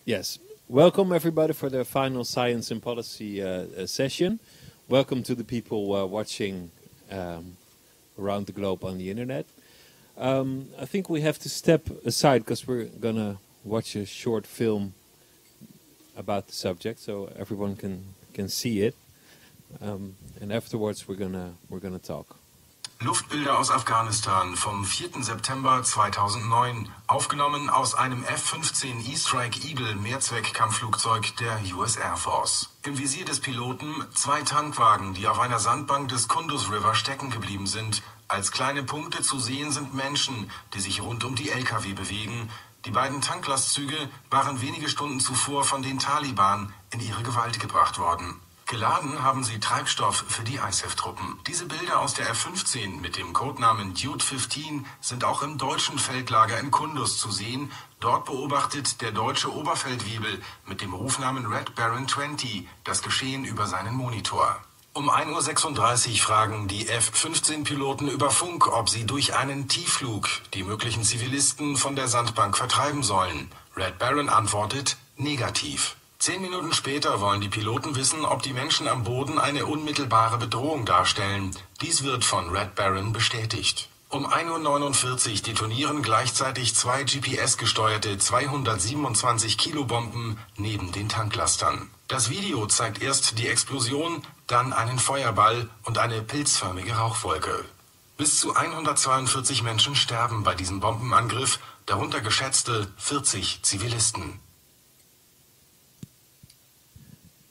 Yes. Welcome everybody for the final Science and Policy session. Welcome to the people watching around the globe on the internet. I think we have to step aside because we're going to watch a short film about the subject so everyone can see it. And afterwards we're gonna talk. Luftbilder aus Afghanistan vom 4. September 2009, aufgenommen aus einem F-15 E-Strike Eagle Mehrzweckkampfflugzeug der US Air Force. Im Visier des Piloten 2 Tankwagen, die auf einer Sandbank des Kunduz River stecken geblieben sind. Als kleine Punkte zu sehen sind Menschen, die sich rund um die LKW bewegen. Die beiden Tanklastzüge waren wenige Stunden zuvor von den Taliban in ihre Gewalt gebracht worden. Geladen haben sie Treibstoff für die ISAF-Truppen. Diese Bilder aus der F-15 mit dem Codenamen Dude 15 sind auch im deutschen Feldlager in Kunduz zu sehen. Dort beobachtet der deutsche Oberfeldwebel mit dem Rufnamen Red Baron 20 das Geschehen über seinen Monitor. Um 1:36 Uhr fragen die F-15-Piloten über Funk, ob sie durch einen Tiefflug die möglichen Zivilisten von der Sandbank vertreiben sollen. Red Baron antwortet negativ. 10 Minuten später wollen die Piloten wissen, ob die Menschen am Boden eine unmittelbare Bedrohung darstellen. Dies wird von Red Baron bestätigt. Um 1:49 Uhr detonieren gleichzeitig 2 GPS-gesteuerte 227 Kilo Bomben neben den Tanklastern. Das Video zeigt erst die Explosion, dann einen Feuerball und eine pilzförmige Rauchwolke. Bis zu 142 Menschen sterben bei diesem Bombenangriff, darunter geschätzte 40 Zivilisten.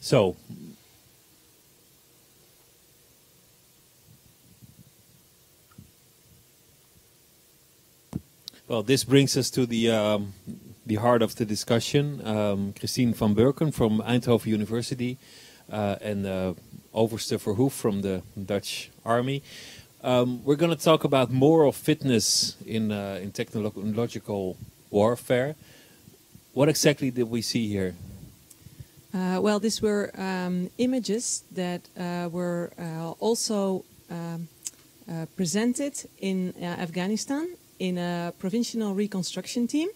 So, well, this brings us to the heart of the discussion. Christine van Burken from Eindhoven University and Overste Verhoeff from the Dutch Army. We're going to talk about moral fitness in technological warfare. What exactly did we see here? Well, these were images that were also presented in Afghanistan in a provincial reconstruction team.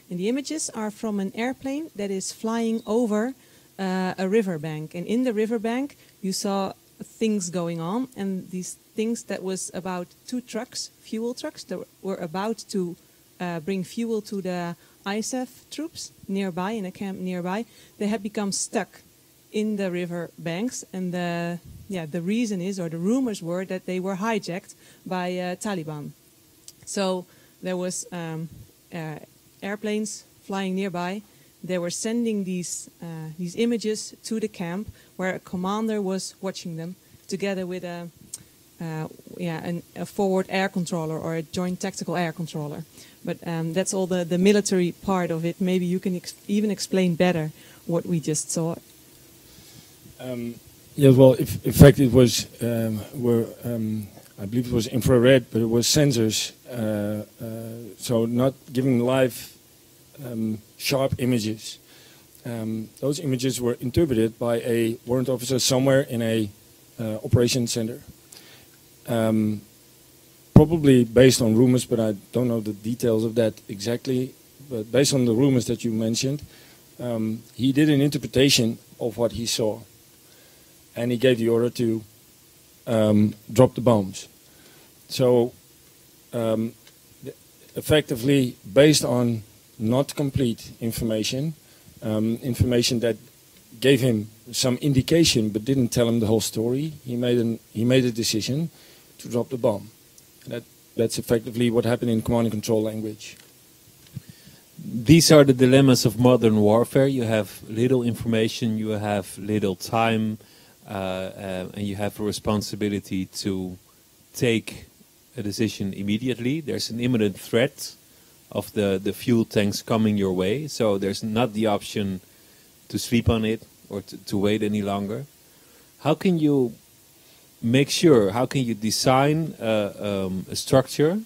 And the images are from an airplane that is flying over a riverbank. And in the riverbank, you saw things going on. And these things that was about 2 trucks, fuel trucks, that were about to bring fuel to the ISAF troops nearby, in a camp nearby. They had become stuck in the river banks, and the reason is, or the rumors were, that they were hijacked by Taliban. So there was airplanes flying nearby. They were sending these images to the camp, where a commander was watching them, together with a forward air controller or a joint tactical air controller. But that's all the military part of it. Maybe you can even explain better what we just saw. Well, in fact, it was I believe it was infrared, but it was sensors, so not giving live sharp images. Those images were interpreted by a warrant officer somewhere in a operations center. Probably based on rumors, but I don't know the details of that exactly. But based on the rumors that you mentioned, he did an interpretation of what he saw. And he gave the order to drop the bombs. So, effectively, based on not complete information, information that gave him some indication but didn't tell him the whole story, he made a decision to drop the bomb. That's effectively what happened in command and control language. These are the dilemmas of modern warfare. You have little information, you have little time, and you have a responsibility to take a decision immediately. There's an imminent threat of the fuel tanks coming your way, so there's not the option to sleep on it or to wait any longer. How can you make sure, how can you design a structure,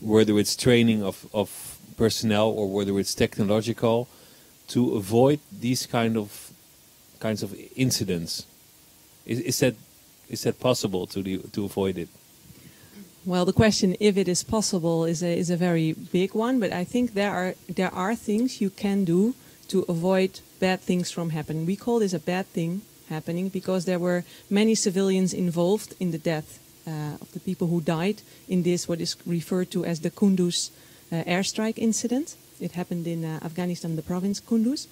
whether it's training of personnel or whether it's technological, to avoid these kinds of incidents? Is that possible to avoid it? Well, the question if it is possible is a very big one, but I think there are things you can do to avoid bad things from happening. We call this a bad thing happening because there were many civilians involved in the death of the people who died in this, what is referred to as the Kunduz airstrike incident. It happened in Afghanistan, the province Kunduz.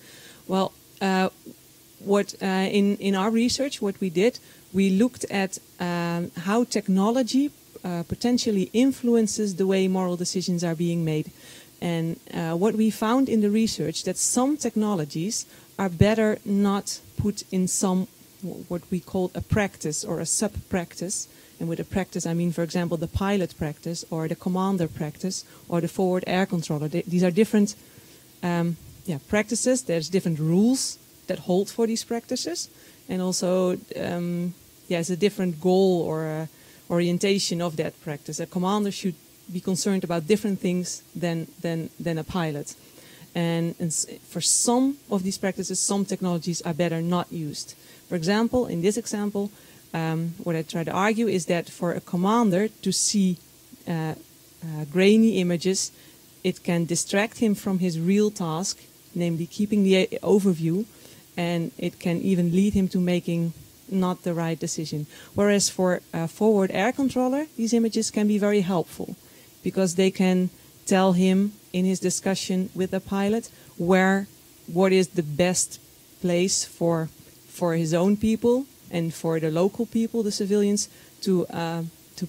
Well, in our research, what we did, we looked at how technology potentially influences the way moral decisions are being made. And what we found in the research, that some technologies are better not put in some, what we call a practice or a sub-practice. And with a practice, I mean, for example, the pilot practice or the commander practice or the forward air controller. These are different practices. There's different rules that hold for these practices. And also, it's a different goal or orientation of that practice. A commander should be concerned about different things than a pilot. And for some of these practices, some technologies are better not used. For example, in this example, what I try to argue is that for a commander to see grainy images, it can distract him from his real task, namely keeping the overview, and it can even lead him to making not the right decision. Whereas for a forward air controller, these images can be very helpful because they can tell him in his discussion with the pilot what is the best place for his own people and for the local people, the civilians, to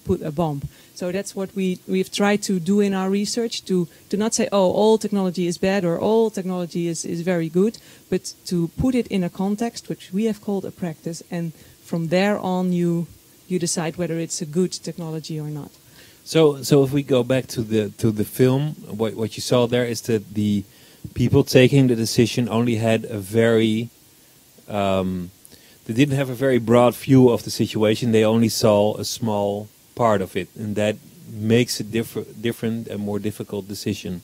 put a bomb. So that's what we've tried to do in our research, to not say, oh, all technology is bad or all technology is very good, but to put it in a context which we have called a practice, and from there on you decide whether it's a good technology or not. So if we go back to the film, what you saw there is that the people taking the decision only had a very they didn't have a very broad view of the situation. They only saw a small part of it, and that makes a different and more difficult decision.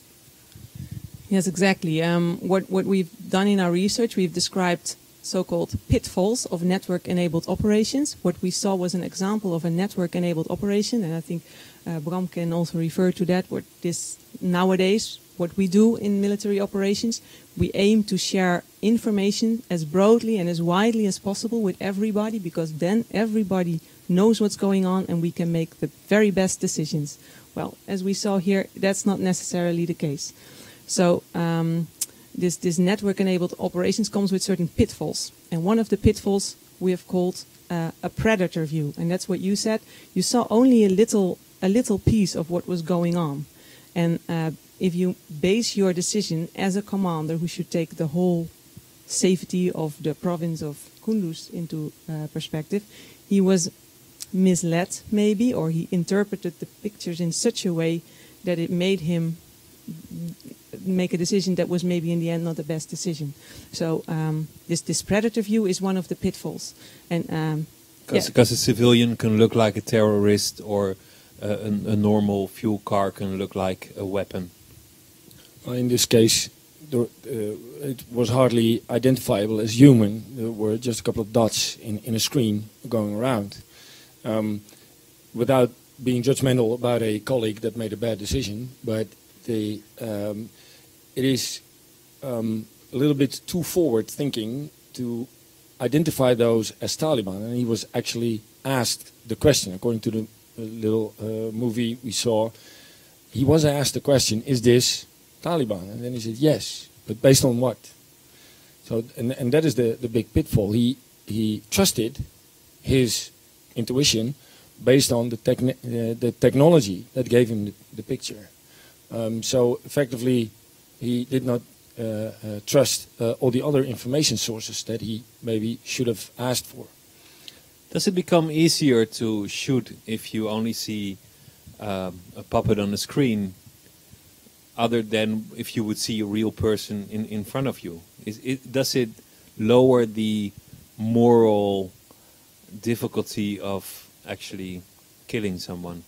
Yes, exactly. What we've done in our research, we've described so-called pitfalls of network-enabled operations. What we saw was an example of a network-enabled operation, and I think Bram can also refer to that. What we do in military operations, we aim to share information as broadly and as widely as possible with everybody, because then everybody knows what's going on and we can make the very best decisions. Well, as we saw here, that's not necessarily the case. So this network-enabled operations comes with certain pitfalls. And one of the pitfalls we have called a predator view. And that's what you said. You saw only a little piece of what was going on. And if you base your decision as a commander who should take the whole safety of the province of Kunduz into perspective, he was misled maybe, or he interpreted the pictures in such a way that it made him make a decision that was maybe in the end not the best decision. So this predator view is one of the pitfalls. And because a civilian can look like a terrorist, or a normal fuel car can look like a weapon. In this case, it was hardly identifiable as human. There were just a couple of dots in a screen going around. Without being judgmental about a colleague that made a bad decision, but it is a little bit too forward thinking to identify those as Taliban. And he was actually asked the question, according to the little movie we saw. He was asked the question, is this Taliban? And then he said yes, but based on what? So, and that is the big pitfall. He trusted his intuition based on the technology that gave him the picture. So effectively, he did not trust all the other information sources that he maybe should have asked for. Does it become easier to shoot if you only see a puppet on the screen, other than if you would see a real person in front of you? Does it lower the moral difficulty of actually killing someone?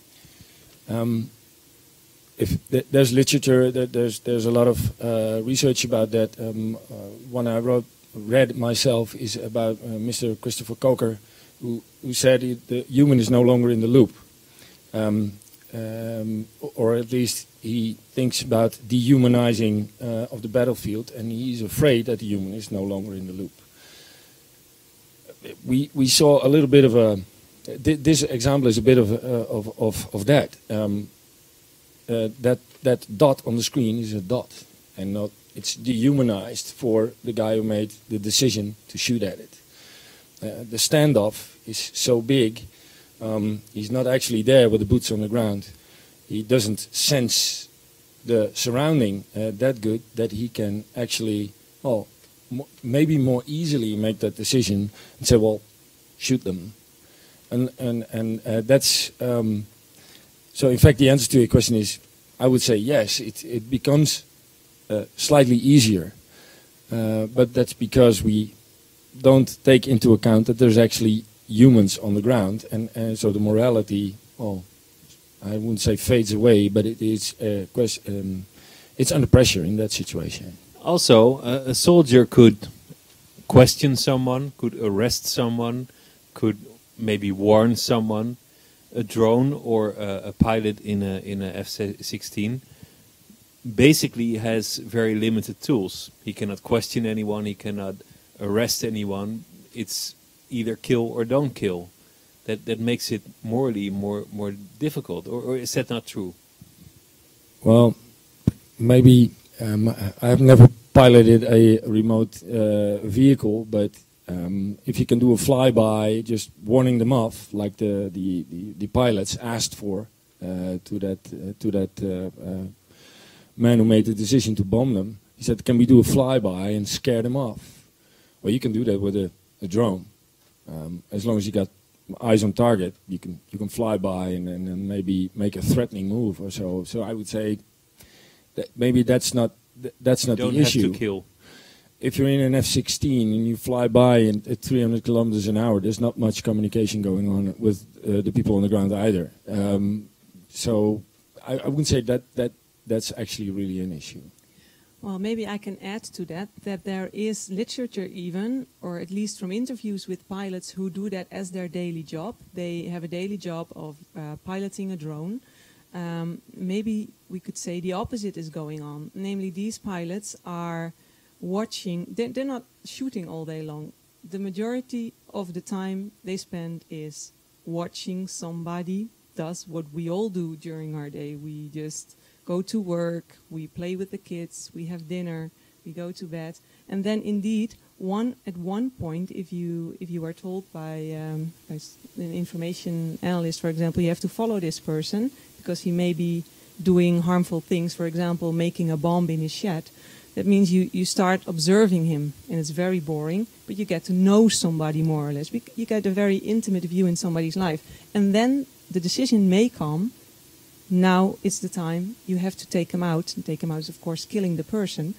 If there's literature, there's a lot of research about that. One I read myself is about Mr. Christopher Coker, who said the human is no longer in the loop, or at least he thinks about dehumanizing of the battlefield, and he's afraid that the human is no longer in the loop. We saw a little bit of a. This example is a bit of that. That dot on the screen is a dot, and not it's dehumanized for the guy who made the decision to shoot at it. The standoff is so big, he's not actually there with the boots on the ground. He doesn't sense the surrounding that good that he can actually, well, maybe more easily make that decision and say, well, shoot them. And that's, so in fact the answer to your question is, I would say yes, it becomes slightly easier, but that's because we don't take into account that there's actually humans on the ground, and so the morality, well, I wouldn't say fades away, but it is it's under pressure in that situation. Also, a soldier could question someone, could arrest someone, could maybe warn someone. A drone or a pilot in a F-16 basically has very limited tools. He cannot question anyone, he cannot arrest anyone. It's either kill or don't kill. That makes it morally more difficult, or is that not true? Well, maybe I have never piloted a remote vehicle, but if you can do a flyby, just warning them off, like the pilots asked for to that man who made the decision to bomb them, he said, "Can we do a flyby and scare them off?" Well, you can do that with a drone, as long as you got eyes on target. You can fly by and maybe make a threatening move or so. So I would say that maybe that's not the issue. You don't have to kill. If you're in an F-16 and you fly by at 300 kilometers an hour, there's not much communication going on with the people on the ground either. So I wouldn't say that's actually really an issue. Well, maybe I can add to that there is literature even, or at least from interviews with pilots who do that as their daily job. They have a daily job of piloting a drone. Maybe we could say the opposite is going on. Namely, these pilots are watching, they're not shooting all day long. The majority of the time they spend is watching somebody does what we all do during our day. We just go to work, we play with the kids, we have dinner, we go to bed, and then indeed at one point, if you are told by an information analyst, for example, you have to follow this person because he may be doing harmful things, for example, making a bomb in his shed. That means you start observing him, and it's very boring, but you get to know somebody more or less. You get a very intimate view in somebody's life, and then the decision may come. Now it's the time, you have to take him out. And take him out is, of course, killing the person.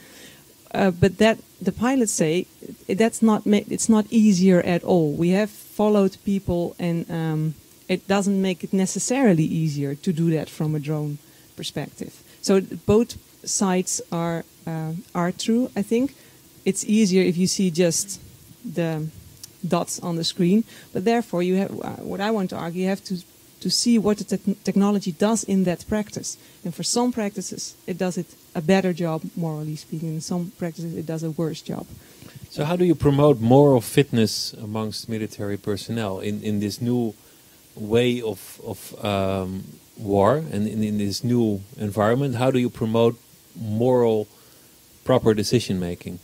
But that the pilots say it's not easier at all. We have followed people, and it doesn't make it necessarily easier to do that from a drone perspective. So both sides are true. I think it's easier if you see just the dots on the screen. But therefore, you have what I want to argue. You have to see what the technology does in that practice. And for some practices, it does it a better job, morally speaking. In some practices, it does a worse job. So how do you promote moral fitness amongst military personnel in this new way of war and in this new environment? How do you promote moral, proper decision making?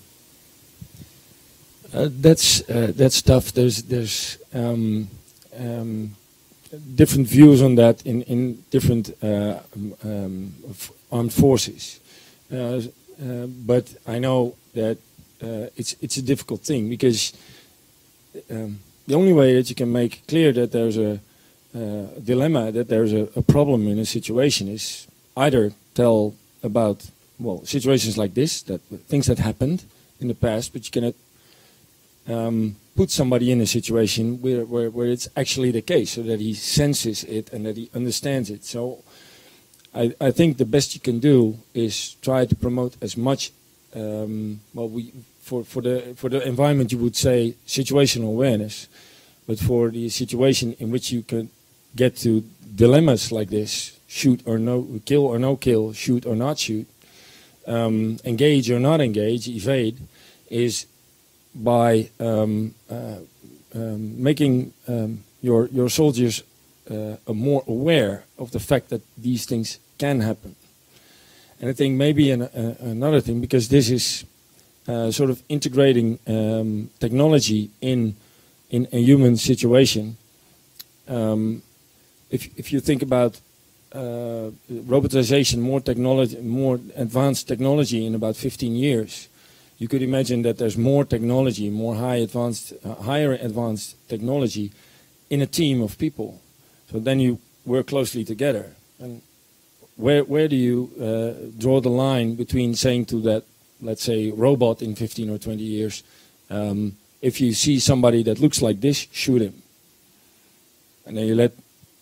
That's tough. There's different views on that in different armed forces, but I know that it's a difficult thing, because the only way that you can make clear that there's a dilemma, that there's a problem in a situation, is either tell about, well, situations like this, that things that happened in the past, but you cannot put somebody in a situation where it's actually the case, so that he senses it and that he understands it. So I think the best you can do is try to promote as much, for the environment you would say situational awareness, but for the situation in which you can get to dilemmas like this, shoot or no, kill or no kill, shoot or not shoot, engage or not engage, evade, is by making your soldiers more aware of the fact that these things can happen. And I think maybe another thing, because this is sort of integrating technology in a human situation. If you think about robotization, more technology, more advanced technology in about 15 years, you could imagine that there's more technology, more higher advanced technology in a team of people. So then you work closely together. And where do you draw the line between saying to that, let's say, robot in 15 or 20 years, if you see somebody that looks like this, shoot him. And then you let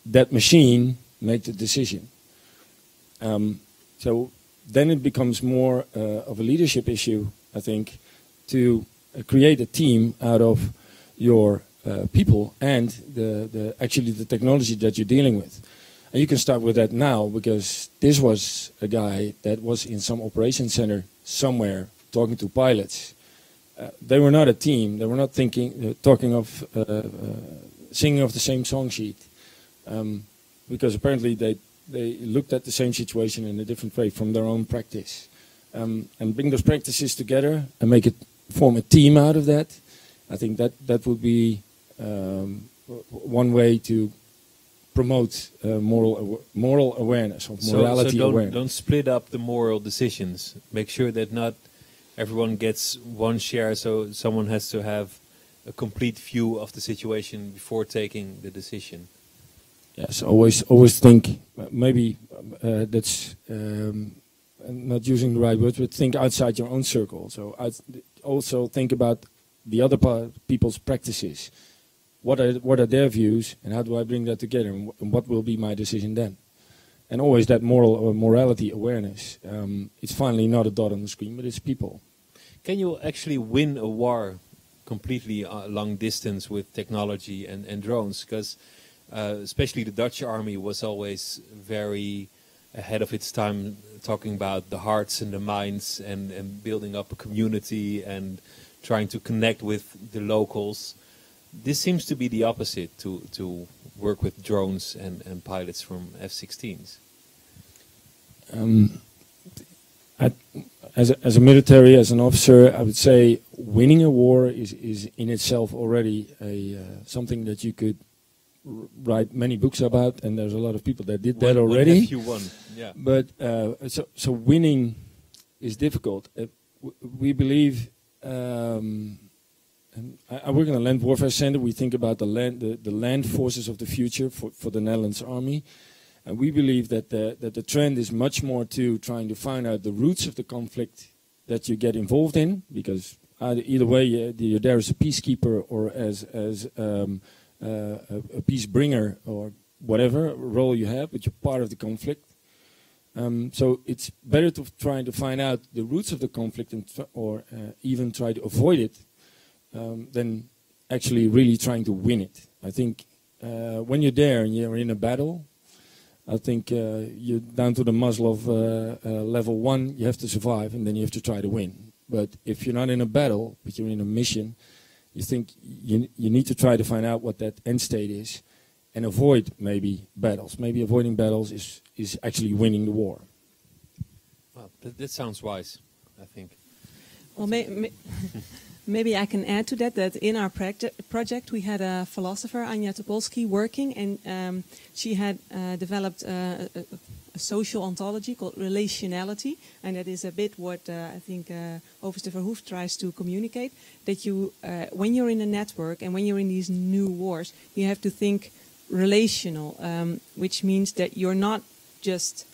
that machine make the decision. So then it becomes more of a leadership issue, I think, to create a team out of your people and actually the technology that you're dealing with. And you can start with that now, because this was a guy that was in some operation center somewhere talking to pilots. They were not a team. They were not talking of singing of the same song sheet, because apparently they looked at the same situation in a different way from their own practice. And bring those practices together and form a team out of that. I think that would be one way to promote moral awareness, or morality awareness. Don't split up the moral decisions. Make sure that not everyone gets one share, so someone has to have a complete view of the situation before taking the decision. Yes, always think, maybe that's not using the right words, but think outside your own circle. So also think about the other people's practices. What are their views, and how do I bring that together, and what will be my decision then? And always that morality awareness. It's finally not a dot on the screen, but it's people. Can you actually win a war completely long distance with technology and drones? Because especially the Dutch army was always very ahead of its time, talking about the hearts and the minds and building up a community and trying to connect with the locals. This seems to be the opposite, to work with drones and pilots from F-16s. As a military, as an officer, I would say winning a war is in itself already something that you could write many books about, and there's a lot of people that did that already. If you won, yeah. But so winning is difficult. We believe. I work in a land warfare center. We think about the land forces of the future for the Netherlands Army, and we believe that the trend is much more to trying to find out the roots of the conflict that you get involved in, because either way you're there as a peacekeeper or as a peace bringer or whatever role you have, but you're part of the conflict. So it's better to try to find out the roots of the conflict or even try to avoid it. Than actually really trying to win it. I think when you're there and you're in a battle, I think you're down to the muzzle of level 1, you have to survive, and then you have to try to win. But if you're not in a battle, but you're in a mission, you think you need to try to find out what that end state is and avoid maybe battles. Maybe avoiding battles is actually winning the war. Well, that sounds wise, I think. Well, maybe I can add to that in our project we had a philosopher, Anja Topolsky, working, and she had developed a social ontology called Relationality, and that is a bit what I think Overste Verhoeff tries to communicate, that you, when you're in a network and when you're in these new wars, you have to think relational, which means that you're not just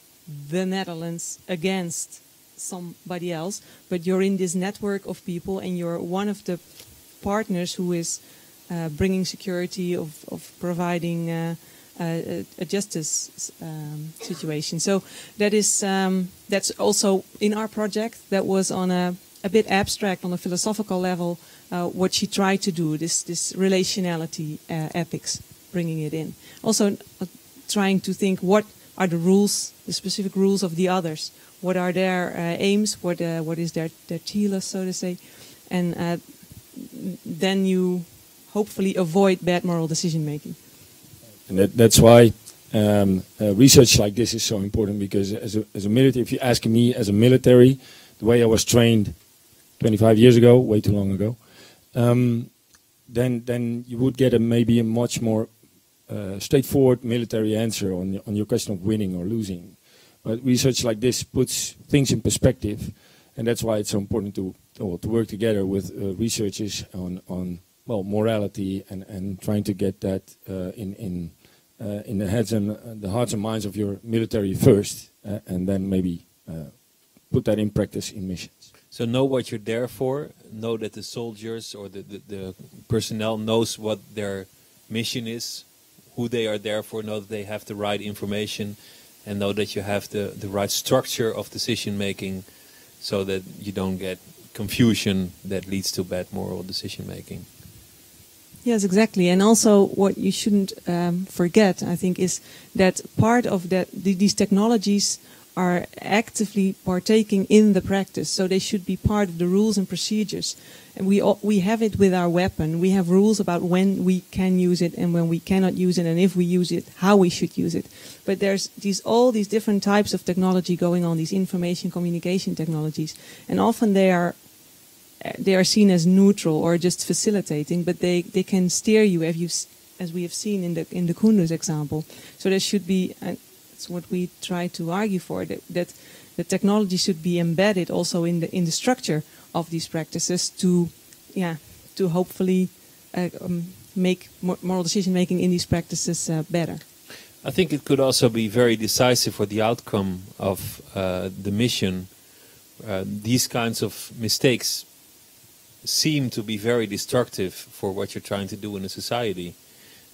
the Netherlands against somebody else, but you're in this network of people and you're one of the partners who is bringing security, of providing a justice situation. So that is that's also in our project. That was on a bit abstract, on a philosophical level, what she tried to do, this relationality ethics, bringing it in. Also trying to think, what are the rules, the specific rules of the others? What are their aims? What is their telos, so to say? And then you hopefully avoid bad moral decision making. And that's why research like this is so important, because as a military, if you ask me as a military, the way I was trained 25 years ago, way too long ago, then you would get maybe a much more straightforward military answer on your question of winning or losing. But research like this puts things in perspective, and that's why it's so important to work together with researchers on morality and trying to get that in the heads and the hearts and minds of your military first, and then maybe put that in practice in missions. So know what you're there for. Know that the soldiers or the personnel knows what their mission is, who they are there for. Know that they have the right information, and know that you have the right structure of decision making, so that you don't get confusion that leads to bad moral decision making. Yes, exactly. And also what you shouldn't forget, I think, is that part of these technologies are actively partaking in the practice. So they should be part of the rules and procedures. And we have it with our weapon. We have rules about when we can use it and when we cannot use it, and if we use it, how we should use it. But there's all these different types of technology going on, these information communication technologies. And often they are seen as neutral or just facilitating, but they can steer you, as we have seen in the Kunduz example. So there should be, it's what we try to argue for, that the technology should be embedded also in the structure of these practices to hopefully make moral decision making in these practices better. I think it could also be very decisive for the outcome of the mission. These kinds of mistakes seem to be very destructive for what you're trying to do in a society.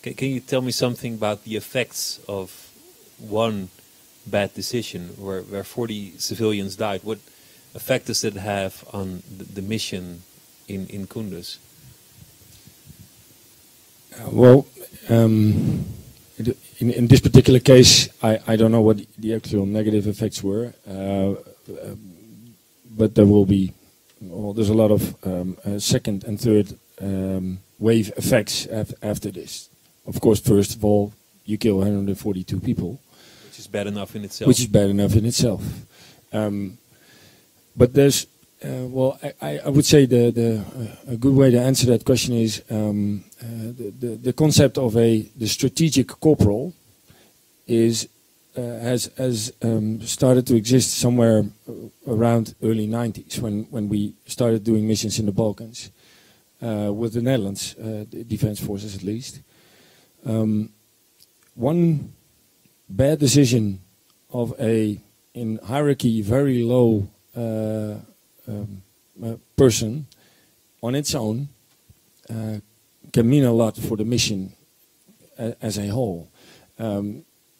Can you tell me something about the effects of one bad decision where 40 civilians died? What effect does that have on the mission in Kunduz? In this particular case, I don't know what the actual negative effects were, but there will be. Well, there's a lot of second and third wave effects after this. Of course, first of all, you kill 142 people. Which is bad enough in itself. But there's, I would say a good way to answer that question is the concept of the strategic corporal has started to exist somewhere around early 90s when we started doing missions in the Balkans with the Netherlands defense forces at least. One bad decision of in hierarchy very low person on its own can mean a lot for the mission as a whole.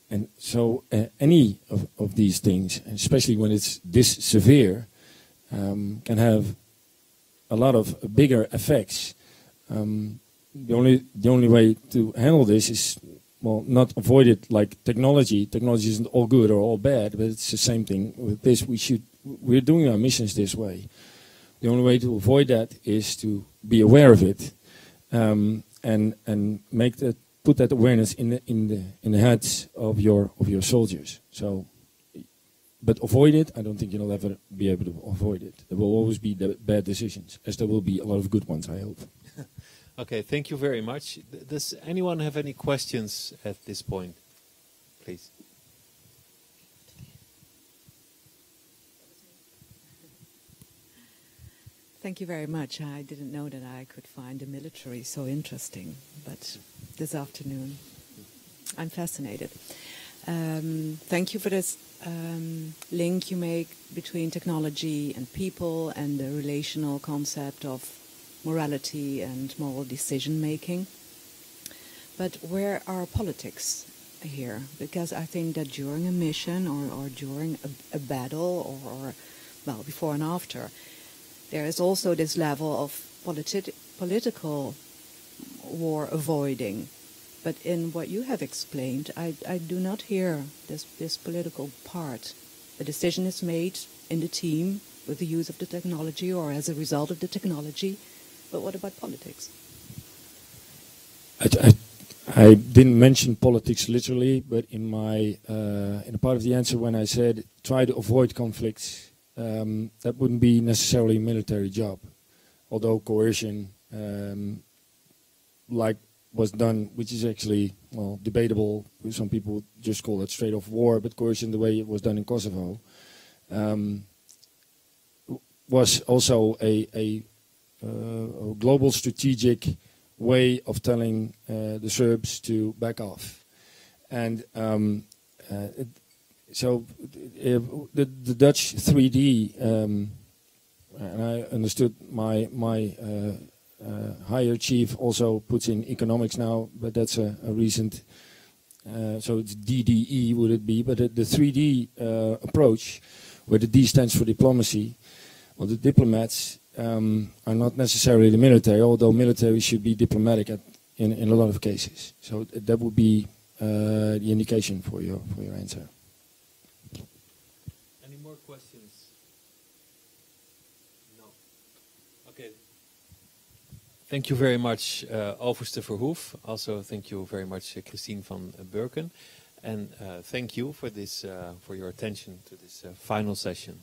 And so any of these things, especially when it's this severe, can have a lot of bigger effects. The only way to handle this is, not avoid it like technology. Technology isn't all good or all bad, but it's the same thing with this. We're doing our missions this way. The only way to avoid that is to be aware of it, and put that awareness in the heads of your soldiers. So, but avoid it. I don't think you'll ever be able to avoid it. There will always be bad decisions, as there will be a lot of good ones, I hope. Okay, thank you very much. Does anyone have any questions at this point? Please. Thank you very much. I didn't know that I could find the military so interesting, but this afternoon I'm fascinated. Thank you for this link you make between technology and people and the relational concept of morality and moral decision making. But where are politics here? Because I think that during a mission or during a battle or before and after, there is also this level of political war avoiding. But in what you have explained, I do not hear this political part. The decision is made in the team with the use of the technology or as a result of the technology. But what about politics? I didn't mention politics literally, but in a part of the answer when I said try to avoid conflicts, that wouldn't be necessarily a military job. Although coercion, like was done, which is actually, well, debatable. Some people just call it straight off war, but coercion, the way it was done in Kosovo, was also a global strategic way of telling the Serbs to back off. And so the Dutch 3D, and I understood my higher chief also puts in economics now, but that's a recent, so it's DDE would it be, but the 3D approach, where the D stands for diplomacy, well, the diplomats are not necessarily the military, although military should be diplomatic in a lot of cases. So that would be the indication for your answer. Any more questions? No. Okay. Thank you very much, Overste Verhoeff. Also, thank you very much, Christine van Burken, and thank you for this, for your attention to this final session.